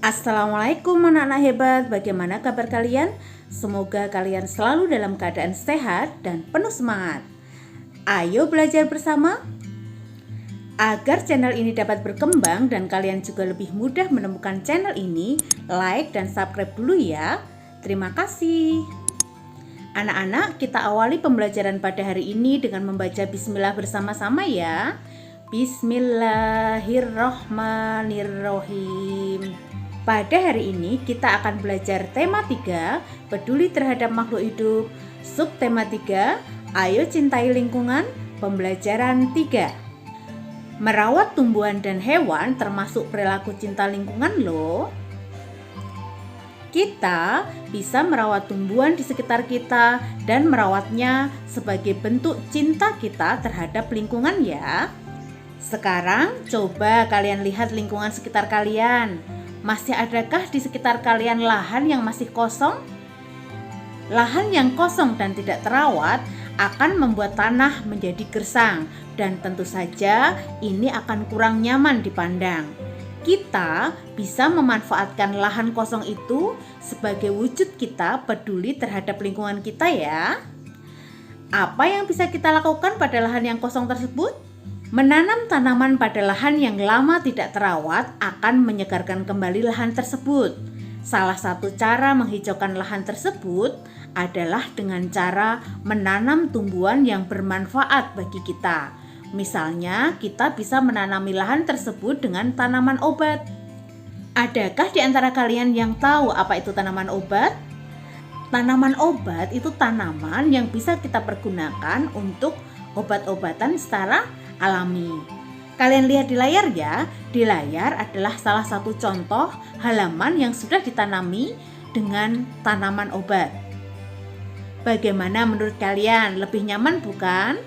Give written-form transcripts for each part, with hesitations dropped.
Assalamualaikum anak-anak hebat, bagaimana kabar kalian? Semoga kalian selalu dalam keadaan sehat dan penuh semangat. Ayo belajar bersama. Agar channel ini dapat berkembang dan kalian juga lebih mudah menemukan channel ini, like dan subscribe dulu ya. Terima kasih. Anak-anak, kita awali pembelajaran pada hari ini dengan membaca bismillah bersama-sama ya. Bismillahirrohmanirrohim. Pada hari ini kita akan belajar tema 3, peduli terhadap makhluk hidup. Subtema 3, ayo cintai lingkungan. Pembelajaran 3. Merawat tumbuhan dan hewan termasuk perilaku cinta lingkungan loh. Kita bisa merawat tumbuhan di sekitar kita dan merawatnya sebagai bentuk cinta kita terhadap lingkungan ya. Sekarang coba kalian lihat lingkungan sekitar kalian. Masih adakah di sekitar kalian lahan yang masih kosong? Lahan yang kosong dan tidak terawat akan membuat tanah menjadi gersang dan tentu saja ini akan kurang nyaman dipandang. Kita bisa memanfaatkan lahan kosong itu sebagai wujud kita peduli terhadap lingkungan kita ya. Apa yang bisa kita lakukan pada lahan yang kosong tersebut? Menanam tanaman pada lahan yang lama tidak terawat akan menyegarkan kembali lahan tersebut. Salah satu cara menghijaukan lahan tersebut adalah dengan cara menanam tumbuhan yang bermanfaat bagi kita. Misalnya, kita bisa menanami lahan tersebut dengan tanaman obat. Adakah di antara kalian yang tahu apa itu tanaman obat? Tanaman obat itu tanaman yang bisa kita pergunakan untuk obat-obatan secara alami. Kalian lihat di layar ya. Di layar adalah salah satu contoh halaman yang sudah ditanami dengan tanaman obat. Bagaimana menurut kalian? Lebih nyaman bukan?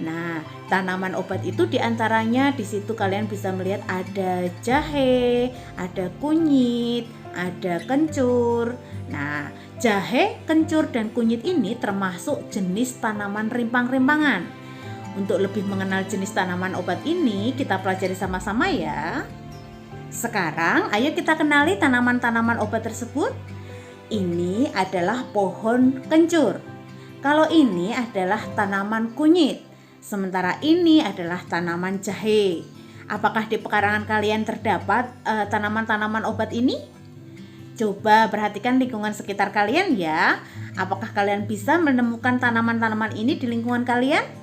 Nah, tanaman obat itu diantaranya di situ kalian bisa melihat ada jahe, ada kunyit, ada kencur. Nah, jahe, kencur, dan kunyit ini termasuk jenis tanaman rimpang-rimpangan. Untuk lebih mengenal jenis tanaman obat ini, kita pelajari sama-sama ya. Sekarang, ayo kita kenali tanaman-tanaman obat tersebut. Ini adalah pohon kencur. Kalau ini adalah tanaman kunyit. Sementara ini adalah tanaman jahe. Apakah di pekarangan kalian terdapat tanaman-tanaman obat ini? Coba perhatikan lingkungan sekitar kalian ya. Apakah kalian bisa menemukan tanaman-tanaman ini di lingkungan kalian?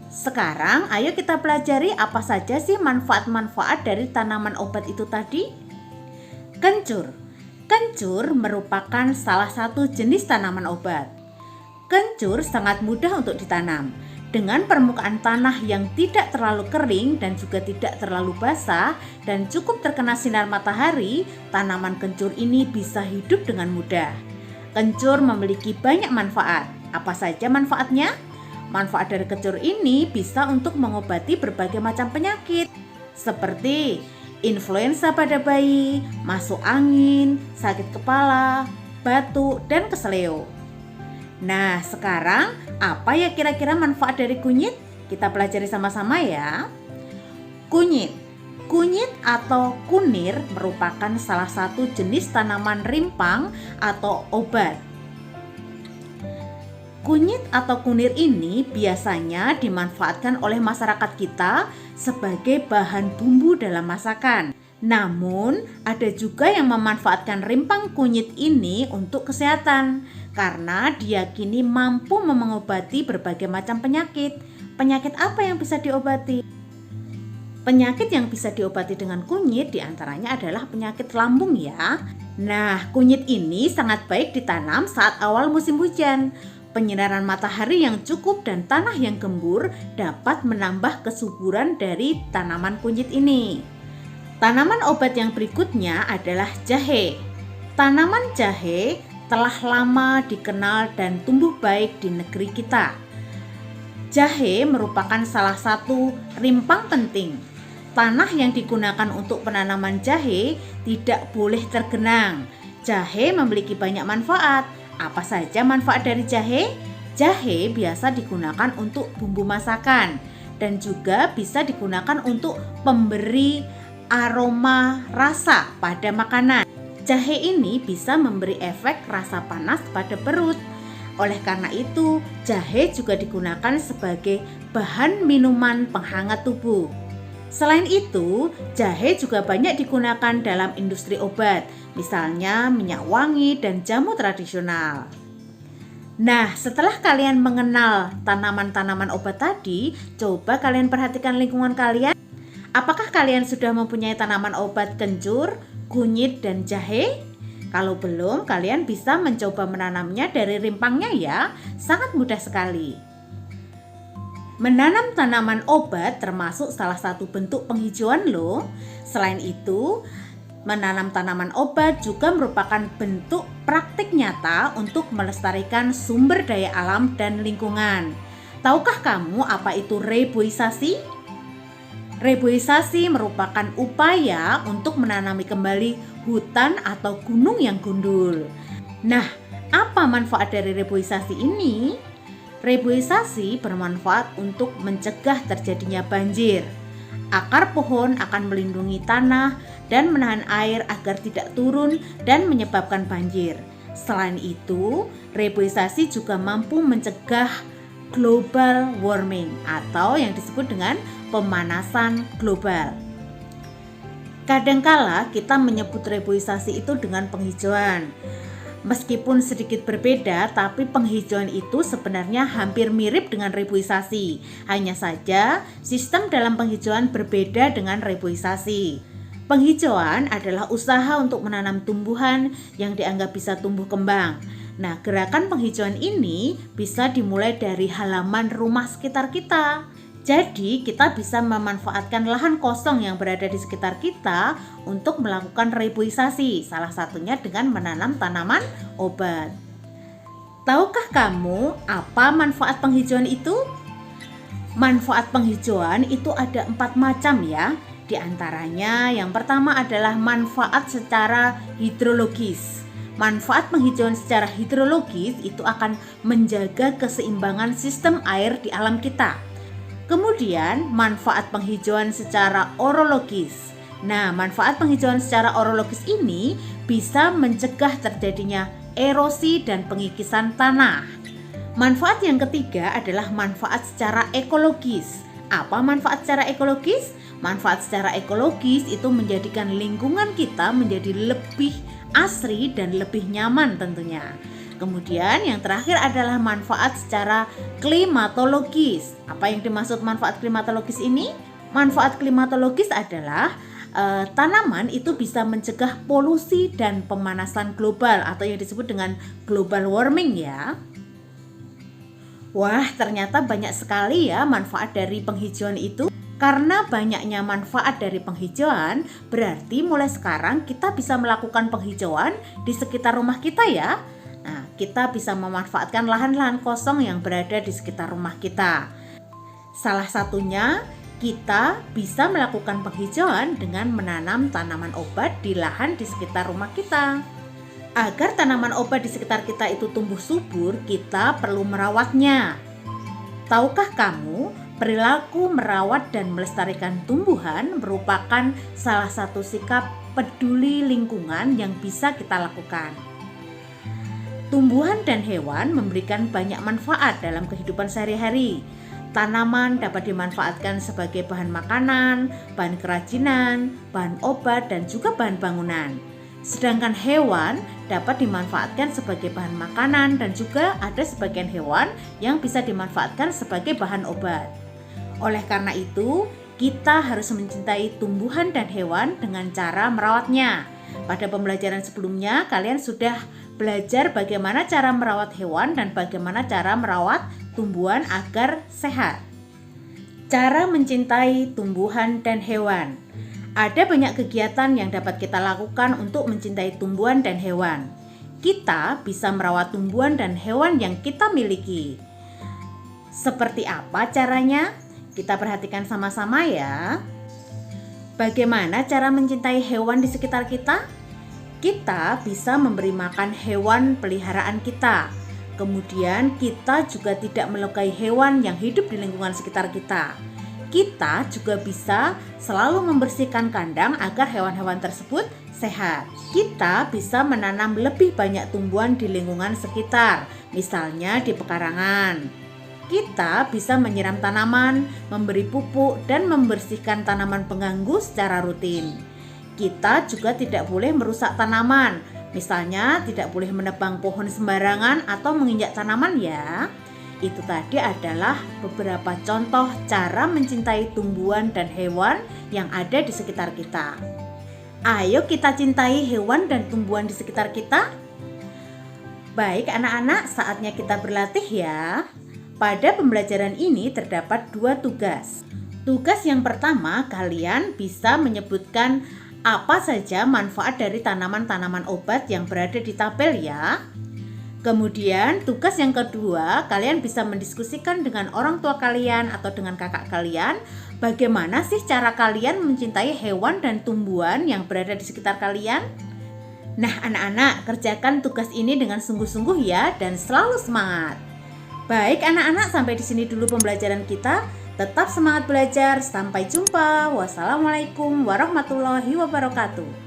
Sekarang ayo kita pelajari apa saja sih manfaat-manfaat dari tanaman obat itu tadi. Kencur. Kencur merupakan salah satu jenis tanaman obat. Kencur sangat mudah untuk ditanam. Dengan permukaan tanah yang tidak terlalu kering dan juga tidak terlalu basah dan cukup terkena sinar matahari, tanaman kencur ini bisa hidup dengan mudah. Kencur memiliki banyak manfaat. Apa saja manfaatnya? Manfaat dari kencur ini bisa untuk mengobati berbagai macam penyakit seperti influenza pada bayi, masuk angin, sakit kepala, batuk, dan keseleo. Nah, sekarang apa ya kira-kira manfaat dari kunyit? Kita pelajari sama-sama ya. Kunyit. Kunyit atau kunir merupakan salah satu jenis tanaman rimpang atau obat. Kunyit atau kunir ini biasanya dimanfaatkan oleh masyarakat kita sebagai bahan bumbu dalam masakan. Namun, ada juga yang memanfaatkan rimpang kunyit ini untuk kesehatan karena diyakini mampu mengobati berbagai macam penyakit. Penyakit apa yang bisa diobati? Penyakit yang bisa diobati dengan kunyit diantaranya adalah penyakit lambung ya. Nah, kunyit ini sangat baik ditanam saat awal musim hujan. Penyinaran matahari yang cukup dan tanah yang gembur dapat menambah kesuburan dari tanaman kunyit ini. Tanaman obat yang berikutnya adalah jahe. Tanaman jahe telah lama dikenal dan tumbuh baik di negeri kita. Jahe merupakan salah satu rimpang penting. Tanah yang digunakan untuk penanaman jahe tidak boleh tergenang. Jahe memiliki banyak manfaat. Apa saja manfaat dari jahe? Jahe biasa digunakan untuk bumbu masakan dan juga bisa digunakan untuk pemberi aroma rasa pada makanan. Jahe ini bisa memberi efek rasa panas pada perut. Oleh karena itu, jahe juga digunakan sebagai bahan minuman penghangat tubuh. Selain itu, jahe juga banyak digunakan dalam industri obat, misalnya minyak wangi dan jamu tradisional. Nah, setelah kalian mengenal tanaman-tanaman obat tadi, coba kalian perhatikan lingkungan kalian. Apakah kalian sudah mempunyai tanaman obat kencur, kunyit, dan jahe? Kalau belum, kalian bisa mencoba menanamnya dari rimpangnya ya, sangat mudah sekali. Menanam tanaman obat termasuk salah satu bentuk penghijauan loh. Selain itu, menanam tanaman obat juga merupakan bentuk praktik nyata untuk melestarikan sumber daya alam dan lingkungan. Tahukah kamu apa itu reboisasi? Reboisasi merupakan upaya untuk menanami kembali hutan atau gunung yang gundul. Nah, apa manfaat dari reboisasi ini? Reboisasi bermanfaat untuk mencegah terjadinya banjir. Akar pohon akan melindungi tanah dan menahan air agar tidak turun dan menyebabkan banjir. Selain itu, reboisasi juga mampu mencegah global warming atau yang disebut dengan pemanasan global. Kadangkala kita menyebut reboisasi itu dengan penghijauan. Meskipun sedikit berbeda, tapi penghijauan itu sebenarnya hampir mirip dengan reboisasi. Hanya saja sistem dalam penghijauan berbeda dengan reboisasi. Penghijauan adalah usaha untuk menanam tumbuhan yang dianggap bisa tumbuh kembang. Nah, gerakan penghijauan ini bisa dimulai dari halaman rumah sekitar kita. Jadi, kita bisa memanfaatkan lahan kosong yang berada di sekitar kita untuk melakukan reboisasi, salah satunya dengan menanam tanaman obat. Tahukah kamu apa manfaat penghijauan itu? Manfaat penghijauan itu ada 4 macam ya. Di antaranya yang pertama adalah manfaat secara hidrologis. Manfaat penghijauan secara hidrologis itu akan menjaga keseimbangan sistem air di alam kita. Kemudian manfaat penghijauan secara orologis. Nah, manfaat penghijauan secara orologis ini bisa mencegah terjadinya erosi dan pengikisan tanah. Manfaat yang ketiga adalah manfaat secara ekologis. Apa manfaat secara ekologis? Manfaat secara ekologis itu menjadikan lingkungan kita menjadi lebih asri dan lebih nyaman tentunya. Kemudian yang terakhir adalah manfaat secara klimatologis. Apa yang dimaksud manfaat klimatologis ini? Manfaat klimatologis adalah tanaman itu bisa mencegah polusi dan pemanasan global atau yang disebut dengan global warming ya. Wah, ternyata banyak sekali ya manfaat dari penghijauan itu. Karena banyaknya manfaat dari penghijauan, berarti mulai sekarang kita bisa melakukan penghijauan di sekitar rumah kita ya. Nah, kita bisa memanfaatkan lahan-lahan kosong yang berada di sekitar rumah kita. Salah satunya, kita bisa melakukan penghijauan dengan menanam tanaman obat di lahan di sekitar rumah kita. Agar tanaman obat di sekitar kita itu tumbuh subur, kita perlu merawatnya. Tahukah kamu, perilaku merawat dan melestarikan tumbuhan merupakan salah satu sikap peduli lingkungan yang bisa kita lakukan. Tumbuhan dan hewan memberikan banyak manfaat dalam kehidupan sehari-hari. Tanaman dapat dimanfaatkan sebagai bahan makanan, bahan kerajinan, bahan obat, dan juga bahan bangunan. Sedangkan hewan dapat dimanfaatkan sebagai bahan makanan dan juga ada sebagian hewan yang bisa dimanfaatkan sebagai bahan obat. Oleh karena itu, kita harus mencintai tumbuhan dan hewan dengan cara merawatnya. Pada pembelajaran sebelumnya, kalian sudah belajar bagaimana cara merawat hewan dan bagaimana cara merawat tumbuhan agar sehat. Cara mencintai tumbuhan dan hewan. Ada banyak kegiatan yang dapat kita lakukan untuk mencintai tumbuhan dan hewan. Kita bisa merawat tumbuhan dan hewan yang kita miliki. Seperti apa caranya? Kita perhatikan sama-sama ya. Bagaimana cara mencintai hewan di sekitar kita? Kita bisa memberi makan hewan peliharaan kita. Kemudian kita juga tidak melukai hewan yang hidup di lingkungan sekitar kita. Kita juga bisa selalu membersihkan kandang agar hewan-hewan tersebut sehat. Kita bisa menanam lebih banyak tumbuhan di lingkungan sekitar, misalnya di pekarangan. Kita bisa menyiram tanaman, memberi pupuk, dan membersihkan tanaman pengganggu secara rutin. Kita juga tidak boleh merusak tanaman, misalnya tidak boleh menebang pohon sembarangan atau menginjak tanaman ya. Itu tadi adalah beberapa contoh cara mencintai tumbuhan dan hewan yang ada di sekitar kita. Ayo kita cintai hewan dan tumbuhan di sekitar kita. Baik anak-anak, saatnya kita berlatih ya. Pada pembelajaran ini terdapat 2 tugas. Tugas yang pertama, kalian bisa menyebutkan apa saja manfaat dari tanaman-tanaman obat yang berada di tabel ya. Kemudian tugas yang kedua, kalian bisa mendiskusikan dengan orang tua kalian atau dengan kakak kalian bagaimana sih cara kalian mencintai hewan dan tumbuhan yang berada di sekitar kalian. Nah anak-anak, kerjakan tugas ini dengan sungguh-sungguh ya dan selalu semangat. Baik anak-anak, sampai di sini dulu pembelajaran kita. Tetap semangat belajar, sampai jumpa. Wassalamualaikum warahmatullahi wabarakatuh.